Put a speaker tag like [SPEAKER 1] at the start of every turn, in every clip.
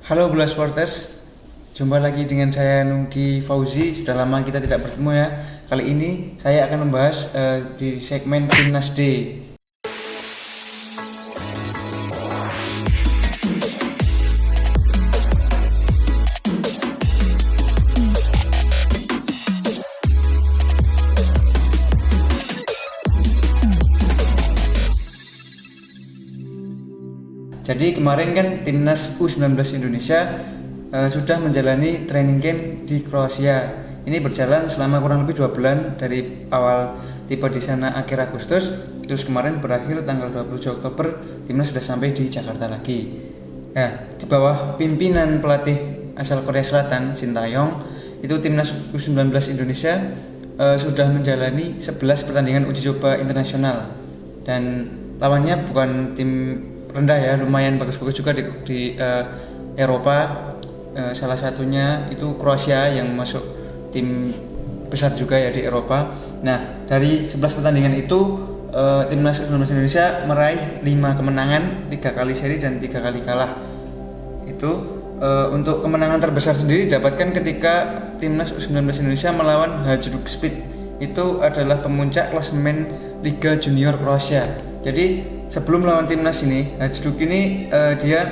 [SPEAKER 1] Halo Bola Sporters, jumpa lagi dengan saya Nungki Fauzi. Sudah lama kita tidak bertemu ya. Kali ini saya akan membahas di segmen Timnas D. Jadi kemarin kan Timnas U19 Indonesia sudah menjalani training camp di Kroasia. Ini berjalan selama kurang lebih 2 bulan, dari awal tiba di sana akhir Agustus, terus kemarin berakhir tanggal 27 Oktober. Timnas sudah sampai di Jakarta lagi. Nah, di bawah pimpinan pelatih asal Korea Selatan Shin Tae-yong, itu Timnas U19 Indonesia sudah menjalani 11 pertandingan uji coba internasional, dan lawannya bukan tim rendah ya, lumayan bagus-bagus juga di Eropa. Salah satunya itu Kroasia yang masuk tim besar juga ya di Eropa. Nah, dari 11 pertandingan itu Timnas U19 Indonesia meraih 5 kemenangan, 3 kali seri dan 3 kali kalah. Itu untuk kemenangan terbesar sendiri didapatkan ketika Timnas U19 Indonesia melawan Hajduk Split. Itu adalah pemuncak klasemen Liga Junior Kroasia. Jadi sebelum melawan Timnas ini, Hajduk ini dia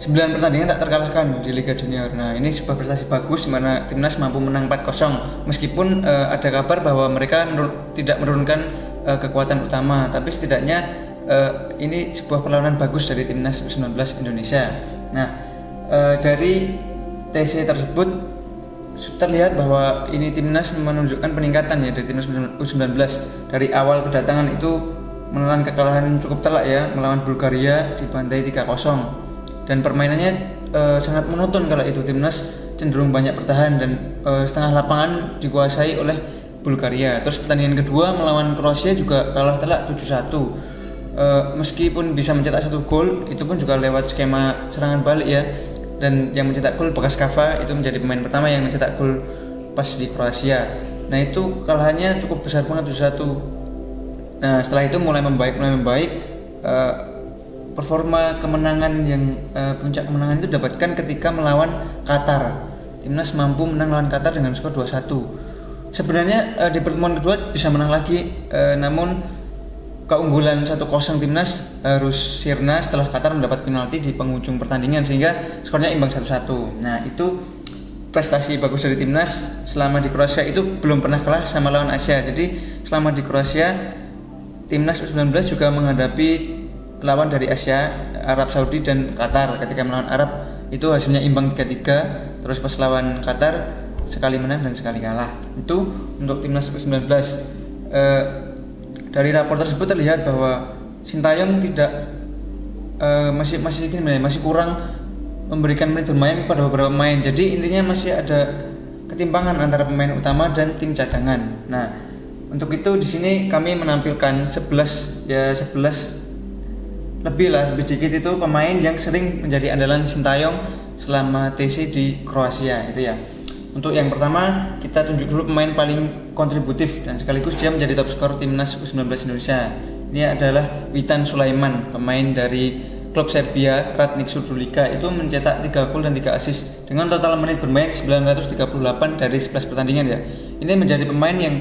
[SPEAKER 1] 9 pertandingan tak terkalahkan di Liga Junior. Nah, ini sebuah prestasi bagus di mana Timnas mampu menang 4-0. Meskipun ada kabar bahwa mereka tidak menurunkan kekuatan utama, tapi setidaknya ini sebuah perlawanan bagus dari Timnas U19 Indonesia. Nah, dari TC tersebut terlihat bahwa ini Timnas menunjukkan peningkatan ya dari Timnas U19. Dari awal kedatangan itu menelan kekalahan cukup telak ya, melawan Bulgaria dibantai 3-0. Dan permainannya sangat monoton kala itu. Timnas cenderung banyak bertahan dan setengah lapangan dikuasai oleh Bulgaria. Terus pertandingan kedua melawan Kroasia juga kalah telak 7-1. Meskipun bisa mencetak 1 gol, itu pun juga lewat skema serangan balik ya. Dan yang mencetak gol Bakaskava itu menjadi pemain pertama yang mencetak gol pas di Kroasia. Nah, itu kekalahannya cukup besar banget 7-1. Nah, setelah itu mulai membaik. Performa kemenangan yang puncak kemenangan itu didapatkan ketika melawan Qatar. Timnas mampu menang lawan Qatar dengan skor 2-1. Sebenarnya di pertemuan kedua bisa menang lagi, namun keunggulan 1-0 Timnas harus sirna setelah Qatar mendapat penalti di penghujung pertandingan sehingga skornya imbang 1-1. Nah, itu prestasi bagus dari Timnas. Selama di Kroasia itu belum pernah kalah sama lawan Asia. Jadi selama di Kroasia, Timnas U19 juga menghadapi lawan dari Asia, Arab Saudi dan Qatar. Ketika melawan Arab itu hasilnya imbang 3-3, terus pas lawan Qatar sekali menang dan sekali kalah. Itu untuk Timnas U19. Dari rapor tersebut terlihat bahwa Shin Tae-yong masih kurang memberikan menit bermain kepada beberapa pemain. Jadi intinya masih ada ketimpangan antara pemain utama dan tim cadangan. Nah, untuk itu di sini kami menampilkan 11 lebih sedikit itu pemain yang sering menjadi andalan Shin Tae-yong selama TC di Kroasia itu ya. Untuk yang pertama, kita tunjuk dulu pemain paling kontributif dan sekaligus dia menjadi top skor Timnas U19 Indonesia. Ini adalah Witan Sulaiman, pemain dari klub Serbia Radnik Surdulica. Itu mencetak 3 gol dan 3 assist dengan total menit bermain 938 dari 11 pertandingan ya. Ini menjadi pemain yang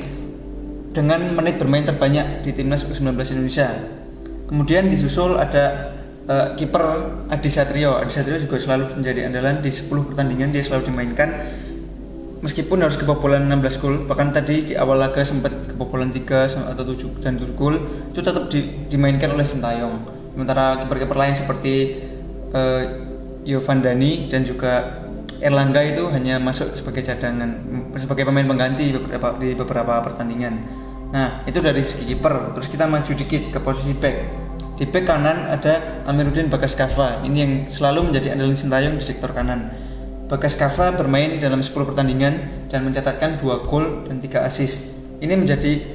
[SPEAKER 1] dengan menit bermain terbanyak di Timnas U19 Indonesia. Kemudian disusul ada kiper Adi Satrio. Adi Satrio juga selalu menjadi andalan di 10 pertandingan dia selalu dimainkan. Meskipun harus kebobolan 16 gol, bahkan tadi di awal laga sempat kebobolan 3 atau 7 dan 7 gol, itu tetap dimainkan oleh Shin Tae-yong. Sementara kiper-kiper lain seperti Jovan Dani dan juga Erlangga itu hanya masuk sebagai cadangan, sebagai pemain pengganti di beberapa pertandingan. Nah, itu dari segi kiper. Terus kita maju dikit ke posisi back. Di back kanan ada Amiruddin Bakaskava. Ini yang selalu menjadi andalan Shin Tae-yong di sektor kanan. Bakaskava bermain dalam 10 pertandingan dan mencatatkan 2 gol dan 3 assist. Ini menjadi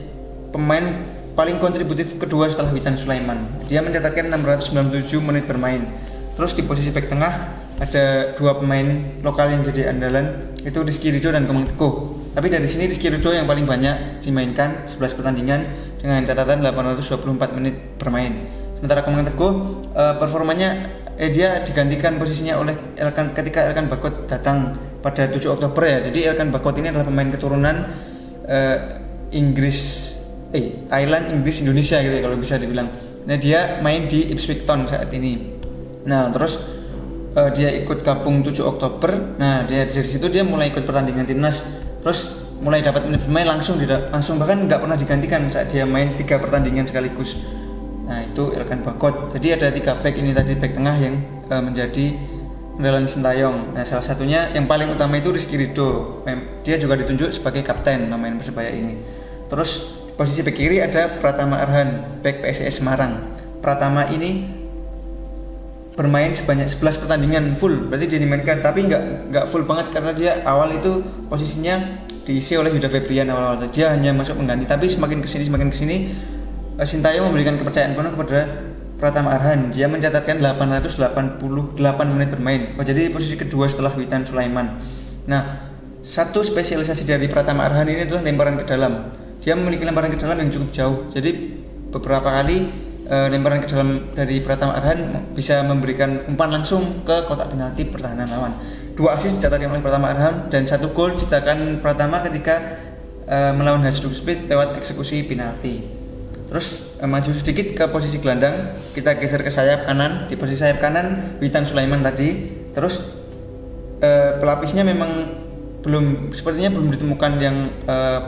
[SPEAKER 1] pemain paling kontributif kedua setelah Witan Sulaiman. Dia mencatatkan 697 menit bermain. Terus di posisi back tengah ada 2 pemain lokal yang jadi andalan, itu Rizky Ridho dan Komang Teguh. Tapi dari sini Rizky Ridho yang paling banyak dimainkan 11 pertandingan dengan catatan 824 menit bermain. Sementara Komang Teguh performanya dia digantikan posisinya oleh ketika Elkan Bagot datang pada 7 Oktober ya. Jadi Elkan Bagot ini adalah pemain keturunan Thailand, Inggris, Indonesia gitu ya, kalau bisa dibilang. Nah, dia main di Ipswich Town saat ini. Nah, terus dia ikut gabung 7 Oktober. Nah, dari situ dia mulai ikut pertandingan timnas. Terus mulai dapat menit bermain langsung bahkan nggak pernah digantikan saat dia main 3 pertandingan sekaligus. Nah, itu Elkan Bagot. Jadi ada 3 back ini tadi, back tengah yang menjadi andalan Sintayong. Nah, salah satunya yang paling utama itu Rizky Ridho. Dia juga ditunjuk sebagai kapten pemain Persebaya ini. Terus posisi back kiri ada Pratama Arhan, back PSIS Semarang. Pratama ini bermain sebanyak 11 pertandingan full, berarti dia dimainkan, tapi nggak full banget karena dia awal itu posisinya diisi oleh Yuda Febrian awal-awal. Dia hanya masuk pengganti, tapi semakin kesini Sintayong memberikan kepercayaan penuh kepada Pratama Arhan. Dia mencatatkan 888 menit bermain. Jadi posisi kedua setelah Witan Sulaiman. Nah, satu spesialisasi dari Pratama Arhan ini adalah lemparan ke dalam. Dia memiliki lemparan ke dalam yang cukup jauh. Jadi beberapa kali lemparan ke dalam dari Pratama Arhan bisa memberikan umpan langsung ke kotak penalti pertahanan lawan. 2 assist dicatatkan oleh Pratama Arhan dan 1 gol diciptakan Pratama ketika melawan Hajduk Split lewat eksekusi penalti. Terus maju sedikit ke posisi gelandang, kita geser ke sayap kanan. Di posisi sayap kanan Witan Sulaiman tadi. Terus pelapisnya memang sepertinya belum ditemukan yang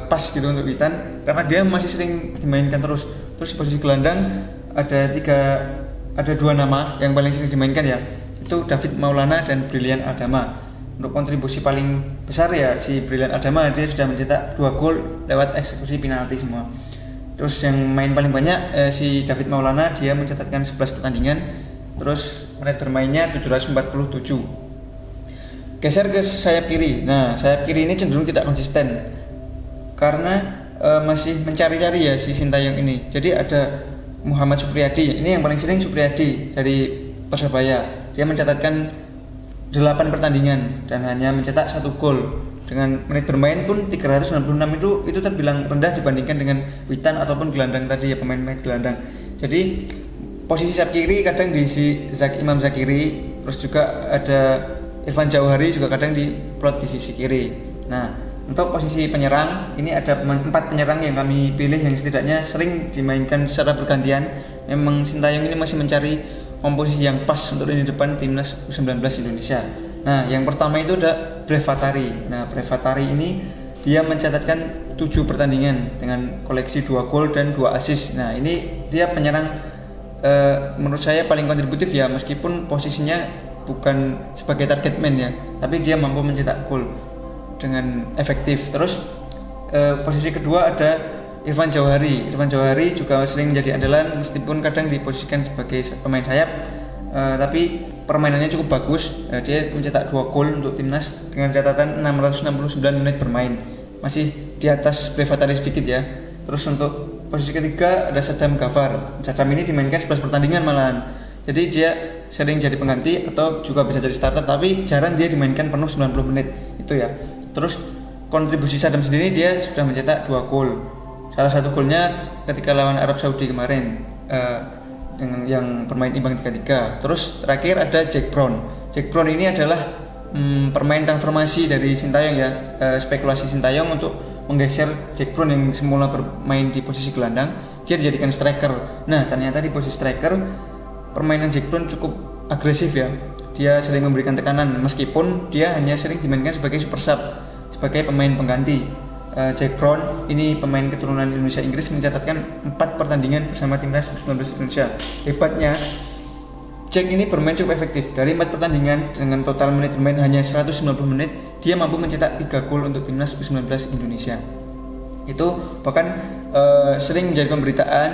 [SPEAKER 1] pas gitu untuk Witan, karena dia masih sering dimainkan terus. Terus di posisi gelandang ada 2 nama yang paling sering dimainkan ya, itu David Maulana dan Brilian Adama. Untuk kontribusi paling besar ya si Brilian Adama, dia sudah mencetak 2 gol lewat eksekusi penalti semua. Terus yang main paling banyak si David Maulana, dia mencatatkan 11 pertandingan. Terus menit bermainnya 747. Geser ke sayap kiri. Nah, sayap kiri ini cenderung tidak konsisten karena masih mencari-cari ya si Sintayong ini. Jadi ada Muhammad Supriyadi, ini yang paling sering Supriyadi dari Persebaya. Dia mencatatkan 8 pertandingan dan hanya mencetak 1 gol. Dengan menit bermain pun 396 itu terbilang rendah dibandingkan dengan Witan ataupun gelandang tadi ya, pemain gelandang. Jadi posisi sayap kiri kadang diisi Imam Zakiri, terus juga ada Irfan Jauhari juga kadang diplot di sisi kiri. Nah, untuk posisi penyerang ini ada 4 penyerang yang kami pilih yang setidaknya sering dimainkan secara bergantian. Memang Sintayong ini masih mencari komposisi yang pas untuk lini depan timnas U19 Indonesia. Nah, yang pertama itu ada Brevatari. Nah, Brevatari ini dia mencatatkan 7 pertandingan dengan koleksi 2 gol dan 2 assist. Nah, ini dia penyerang menurut saya paling kontributif ya, meskipun posisinya bukan sebagai target man ya, tapi dia mampu mencetak gol dengan efektif. Terus posisi kedua ada Irfan Jauhari. Irfan Jauhari juga sering menjadi andalan meskipun kadang diposisikan sebagai pemain sayap, tapi permainannya cukup bagus. Dia mencetak 2 gol untuk timnas dengan catatan 669 menit bermain, masih di atas Brevatari sedikit ya. Terus untuk posisi ketiga ada Sadam Ghaffar. Sadam ini dimainkan 11 pertandingan malahan, jadi dia sering jadi pengganti atau juga bisa jadi starter, tapi jarang dia dimainkan penuh 90 menit itu ya. Terus kontribusi Sadam sendiri, dia sudah mencetak 2 gol. Salah satu golnya ketika lawan Arab Saudi kemarin dengan yang bermain imbang 3-3. Terus terakhir ada Jack Brown. Jack Brown ini adalah permain transformasi dari Sintayong ya, spekulasi Sintayong untuk menggeser Jack Brown yang semula bermain di posisi gelandang, dia dijadikan striker. Nah, ternyata di posisi striker permainan Jack Brown cukup agresif ya. Dia sering memberikan tekanan meskipun dia hanya sering dimainkan sebagai super sub, sebagai pemain pengganti. Jack Brown ini pemain keturunan Indonesia Inggris, mencatatkan 4 pertandingan bersama timnas U19 Indonesia. Hebatnya Jack ini bermain cukup efektif. Dari 4 pertandingan dengan total menit bermain hanya 190 menit, dia mampu mencetak 3 gol untuk timnas U19 Indonesia. Itu bahkan sering menjadi pemberitaan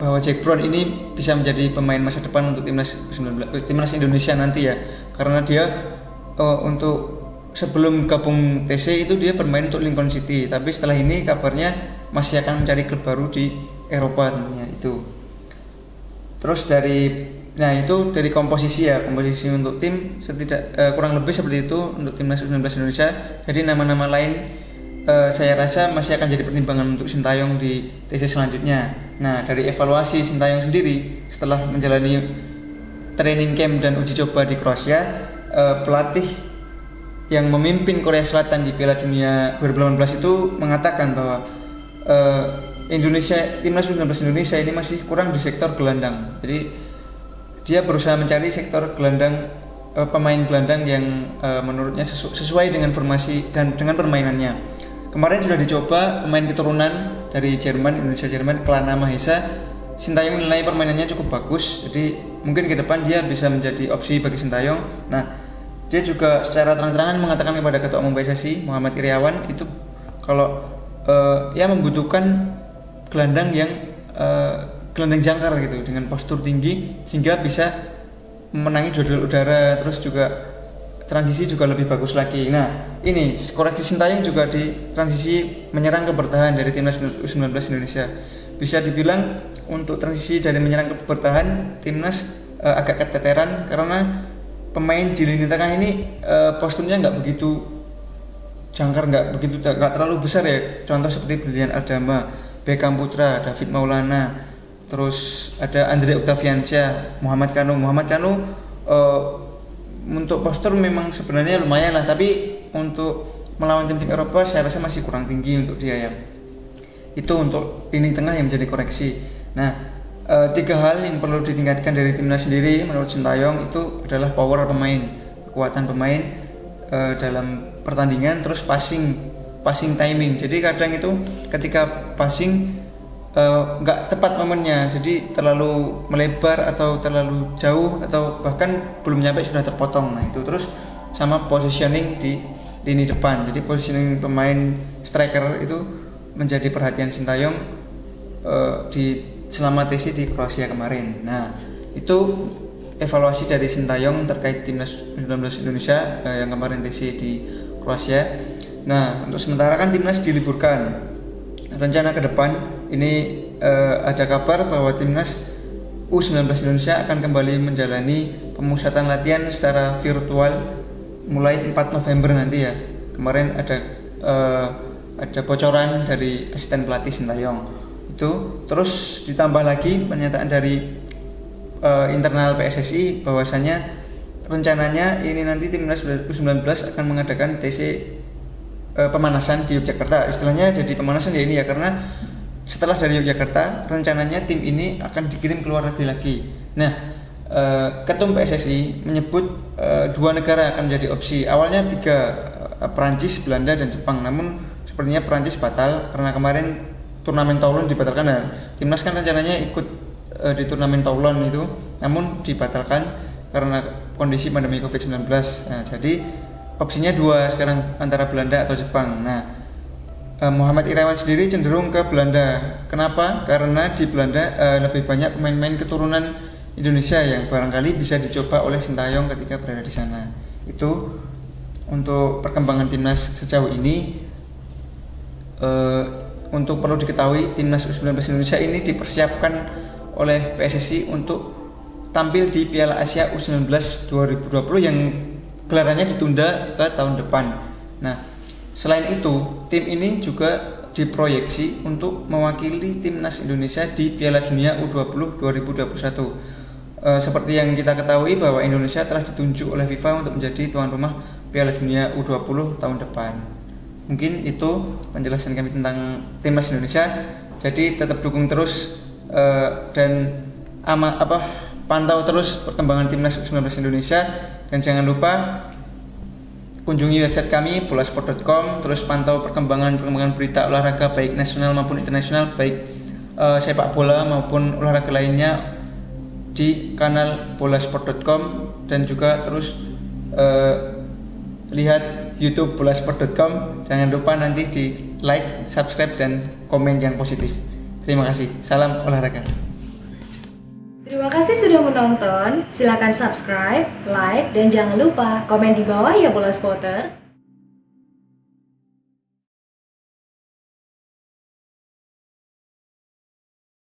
[SPEAKER 1] bahwa Jack Brown ini bisa menjadi pemain masa depan untuk timnas Indonesia nanti ya, karena dia untuk sebelum gabung TC itu dia bermain untuk Lincoln City, tapi setelah ini kabarnya masih akan mencari klub baru di Eropa tentunya itu. Terus dari komposisi ya, komposisi untuk tim kurang lebih seperti itu untuk timnas U19 Indonesia. Jadi nama-nama lain saya rasa masih akan jadi pertimbangan untuk Sintayong di TC selanjutnya. Nah, dari evaluasi Sintayong sendiri setelah menjalani training camp dan uji coba di Kroasia, pelatih yang memimpin Korea Selatan di Piala Dunia 2018 itu mengatakan bahwa timnas U19 Indonesia ini masih kurang di sektor gelandang. Jadi dia berusaha mencari sektor gelandang, pemain gelandang yang menurutnya sesuai dengan formasi dan dengan permainannya. Kemarin sudah dicoba pemain keturunan dari Indonesia-Jerman, Kelana Mahesa. Sintayong menilai permainannya cukup bagus, jadi mungkin ke depan dia bisa menjadi opsi bagi Sintayong. Nah, dia juga secara terang-terangan mengatakan kepada Ketua Umum PSSI Muhammad Iryawan itu kalau ia membutuhkan gelandang yang gelandang jangkar gitu dengan postur tinggi sehingga bisa memenangi duel udara, terus juga transisi juga lebih bagus lagi. Nah, ini koreksi Sintayong juga di transisi menyerang ke bertahan dari timnas U19 Indonesia. Bisa dibilang untuk transisi dari menyerang ke bertahan timnas agak keteteran karena pemain di lini tengah ini posturnya nggak begitu jangkar, nggak terlalu besar ya. Contoh seperti Brilian Adama, Beckham Putra, David Maulana, terus ada Andre Octaviansyah, Muhammad Kanu. Untuk postur memang sebenarnya lumayan lah, tapi untuk melawan tim-tim Eropa saya rasa masih kurang tinggi untuk dia ya. Itu untuk lini tengah yang menjadi koreksi. Nah, 3 hal yang perlu ditingkatkan dari timnas sendiri menurut Sintayong itu adalah power pemain, kekuatan pemain dalam pertandingan, terus passing timing. Jadi kadang itu ketika passing nggak tepat momennya, jadi terlalu melebar atau terlalu jauh atau bahkan belum nyampe sudah terpotong. Nah itu terus sama positioning di lini depan. Jadi positioning pemain striker itu menjadi perhatian Sintayong selama TC di Kroasia kemarin. Nah itu evaluasi dari Sintayong terkait timnas U19 Indonesia yang kemarin TC di Kroasia. Nah untuk sementara kan timnas diliburkan. Rencana ke depan ini ada kabar bahwa timnas U19 Indonesia akan kembali menjalani pemusatan latihan secara virtual mulai 4 November nanti ya. Kemarin ada bocoran dari asisten pelatih Sintayong itu, terus ditambah lagi pernyataan dari internal PSSI bahwasanya rencananya ini nanti timnas U19 akan mengadakan TC pemanasan di Yogyakarta. Istilahnya jadi pemanasan ya ini ya, karena setelah dari Yogyakarta rencananya tim ini akan dikirim ke luar negeri lagi. Nah, Ketum PSSI menyebut 2 negara akan menjadi opsi. Awalnya 3, Perancis, Belanda, dan Jepang. Namun sepertinya Perancis batal karena kemarin turnamen Toulon dibatalkan. Nah, timnas kan rencananya ikut di turnamen Toulon itu, namun dibatalkan karena kondisi pandemi COVID-19. Nah, jadi opsinya 2 sekarang, antara Belanda atau Jepang. Nah, Muhammad Irawan sendiri cenderung ke Belanda. Kenapa? Karena di Belanda lebih banyak pemain-pemain keturunan Indonesia yang barangkali bisa dicoba oleh Sintayong ketika berada di sana. Itu untuk perkembangan timnas sejauh ini. Untuk perlu diketahui, timnas U19 Indonesia ini dipersiapkan oleh PSSI untuk tampil di Piala Asia U19 2020 yang gelarannya ditunda ke tahun depan. Nah, selain itu, tim ini juga diproyeksi untuk mewakili timnas Indonesia di Piala Dunia U20 2021. Seperti yang kita ketahui bahwa Indonesia telah ditunjuk oleh FIFA untuk menjadi tuan rumah Piala Dunia U20 tahun depan. Mungkin itu penjelasan kami tentang timnas Indonesia. Jadi tetap dukung terus dan pantau terus perkembangan timnas U19 Indonesia, dan jangan lupa kunjungi website kami bolasport.com, terus pantau perkembangan berita olahraga baik nasional maupun internasional, baik sepak bola maupun olahraga lainnya di kanal bolasport.com, dan juga terus lihat YouTube bolasport.com. Jangan lupa nanti di like, subscribe, dan komen yang positif. Terima kasih. Salam olahraga.
[SPEAKER 2] Terima kasih sudah menonton. Silakan subscribe, like, dan jangan lupa komen di bawah ya Bola Spotter.